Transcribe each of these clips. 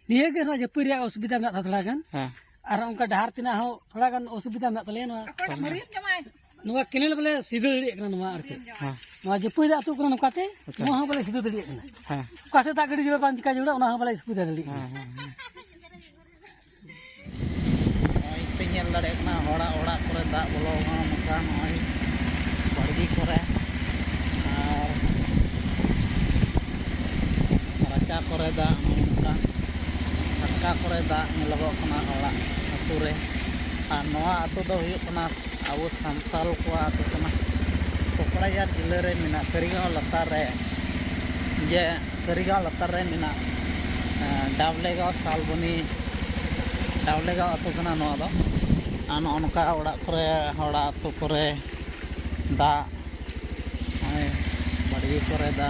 निये के ना जपुरी असुविधा में थोड़ा गान हाँ और उनका डहार तिना हो थोड़ा गान असुविधा में तले ना केनेल बोले सीधे दड़ी कना नवा अर्थे हाँ नवा जपुरी आतु कना नकाते नवा बोले सीधे दड़ी कना हाँ कासे ता गड़ी जो पांच का जोड़ा उना बोले सुविधा दड़ी पेñel दड़े ना होड़ा ओड़ा करे दा बोलो नका नय बड़गी करे और राचा करे दा नका ढाका करे दा नेलगो कना ओड़ा अतु रे और नवा अतु दो हुयुग कना अब सान्ताल को अतु कना कोकड़ाझार जिले रे मेना करिगांव लतार रे जे करिगांव लतार रे मेना डाबलेगांव सालबनी डावलेगांव अतु कना नवा दो आन अनका ओड़ा करे होड़ा अतु करे दा बड़गी करे दा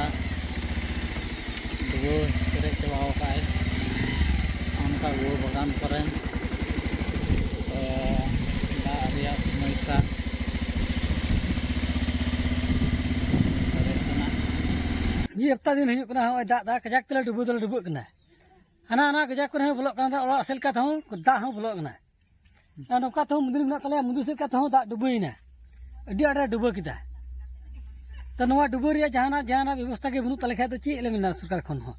दुगो पेरे चलाव काय अनका गो बागान करे तो दा रिया समस्या ये हफ्ता दिन हुयुग कना हो दा दा कजाक तले डुबु दल डुबु कना हाना हाना कजाक करे बोलो कना ओला असेल का हो दा हो बोलो कना और नौका तो मुंदरी में तले मुंदू से का तो दा डुबुइना अड्डी आडा डुबु किदा तो नवा डुबु रिया जहाना जहाना व्यवस्था के बनु तले खाय तो ची एले मिना सरकार खन हो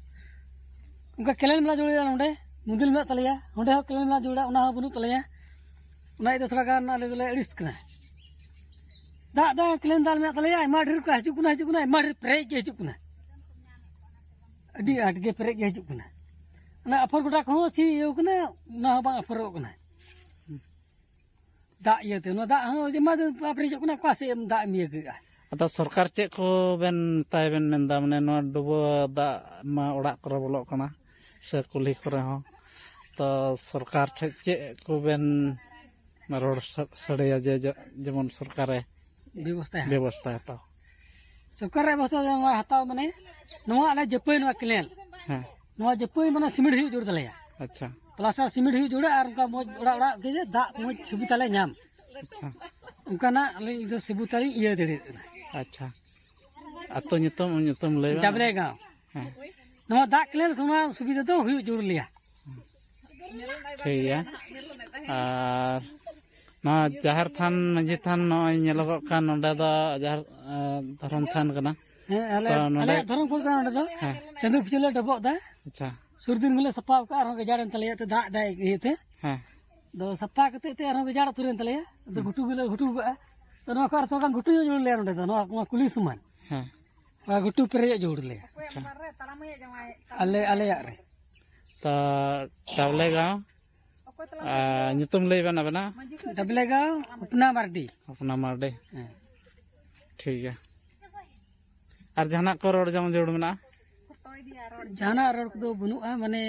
उनका केलेन में जोड़िया नोडे मुंदरी में तलेया नोडे हो केलेन में जोड़ा उना हो बनु तलेया उना इदो थोड़ा गान आले दले एडिस कना दा दा केलेन दाल में तलेया मा ढेर को हजु कुना मा ढेर प्रेज के हजु कुना अड्डी आट के प्रेज के हजु कुना ना अफर गोटा को सी यो कना ना बा अफरो कना दा ये ते नो दा हो जे मा दे प्रेज कुना कासे दा मिय के अदा सरकार चे को बेन ताय बेन मेंदा माने नो डुबो दा मा ओड़ा करे बोलो कना से कुली करे हो तो सरकार ठे चे को बेन रोड सड़ेया जे जेमन सरकारे व्यवस्था हता सरकार व्यवस्था हताव माने नवा आले जपई नवा क्लेन हां नवा जपई माने सिमेंट ही जोड़ दलेया अच्छा प्लास्टर सिमेंट ही जोड़ा और उनका मोज ओड़ा ओड़ा के दा मोज सुविधा ले नाम अच्छा उनका ना ले इदो सुविधा ये दे अच्छा अतो nyutum ले डाबलेगांव हां नवा दा क्लेन सुना सुविधा तो हुई जोड़ लिया ठीक है और ना जहर थान मजी थान नय नेलगो खान नोडा दा जहर धरम थान कना अले धरम को नोडा दो चंदू पिछले डबो दा अच्छा सुरदिन मिले सफा का और गजारन तले ते दा दा ये हां दो सफा कते ते और गजार तुरन तले तो घुटू बिले घुटू बा तो नो कर तो का घुटू जोड़ ले नोडा नो कुली समान हां वा घुटू पेरे जोड़ ले अच्छा अले अले यार तो डावलेगांव nyutum ले बना बना डाबलेगांव अपना मारडी ठीक है और जहाना को रोड जम जोड़ मेना जहाना रोड को बनुआ माने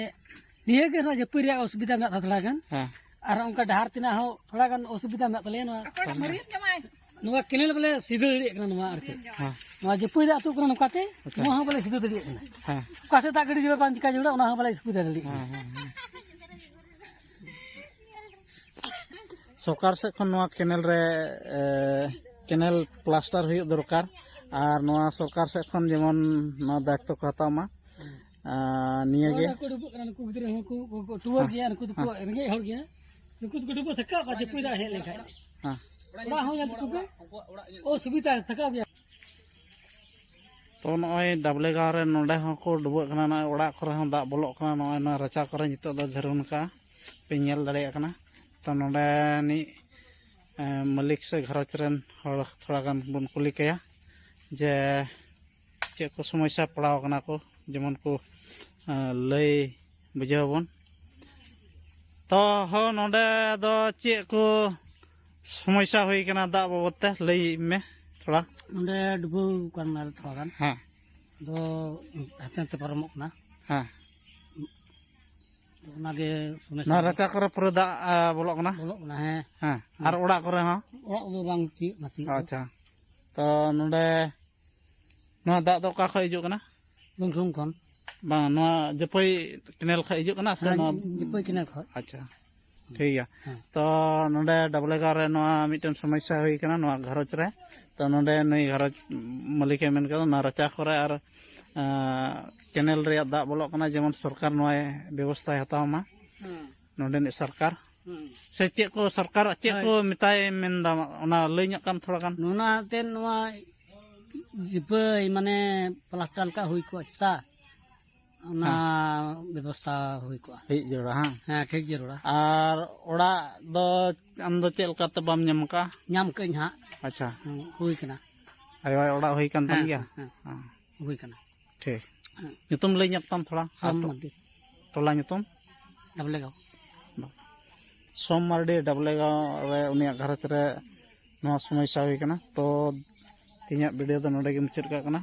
निये के नो जपुरी असुविधा में थोड़ा गान हां और उनका डहार तिना हो थोड़ा गान असुविधा में तले नवा केनेल बोले सीधे दड़ी कना नवा अर्थे हां नवा जपुरी आतु कना नकाते नवा बोले सीधे दड़ी कना हां कासे ता गड़ी जो पांच का जोड़ा उना बोले सुविधा दड़ी सरकार से खन नवा केनेल रे केनेल प्लास्टर हुई दरकार और नवा सरकार से खन जेमन नवा दायित्व को हतामा निये गे को डुबो कना को गिदरे को टुवर गया को रेंगे हर गया नुकु को डुबो थका का जपुरी दा हे लेखा हां ओड़ा हो या को ओ सुविधा थका गया तो नय डाबलेगांव रे नोडे हो को डुबो कना ना ओड़ा करे हो दा बोलो कना नय ना रचा करे नितो दा धरुन का पेñel दड़े कना तो नोडे नि मालिक से घरच रेन हर थोड़ा गान बन कुली कया जे चे को समस्या पड़ाव कना को जेमन को लय बुझावबन तो हो नोडे दो चे को समस्या हुई कना दा बाबते लय में थोड़ा नोडे डुबो करना थोड़ा गान हां दो हाते परमक ना हां नागे ना रचा करे पूरा दा बोलो कना है हां और ओड़ा करे हां ओड़ा दो बांग ची माती अच्छा तो नोडे ना दा दो का खय हिजु कना बुंसुम खन बा ना जपई केनेल खय हिजु कना से ना जपई केनेल खय अच्छा ठीक है तो नोडे डाबलेगांव रे नवा मिटन समस्या हुई कना नवा घरच रे तो नोडे नई घरच मालिक मेन का ना रचा करे और चैनल रे दाग बोलो कना जेमन सरकार नोय व्यवस्था हताव मा नोंडेनिक सरकार से चेक को सरकार चेक को मिताय मेनदा ओना लई ᱧᱚᱜ ᱠᱟᱱ थोड़ा गान नुना तेन नवा जिपय माने प्लास्टर का हुई को अच्छा ना व्यवस्था हुई को हेज जोड़ा हां हां ठीक जरूर आर ओड़ा दो आम दो चेल का त बाम ñam का नाम कई हां अच्छा हुई कना आय ओड़ा हुई कान तम गया हां हुई कना ठीक nyutum lay ñap tam थोड़ा सोम मर्दी टोला nyutum डबले गाँव सोम मार्डी डबलेगांव रे उनिया घरच रे नवा समस्या हुई कना तो तीन वीडियो तो नोडे गे मुचाद का कना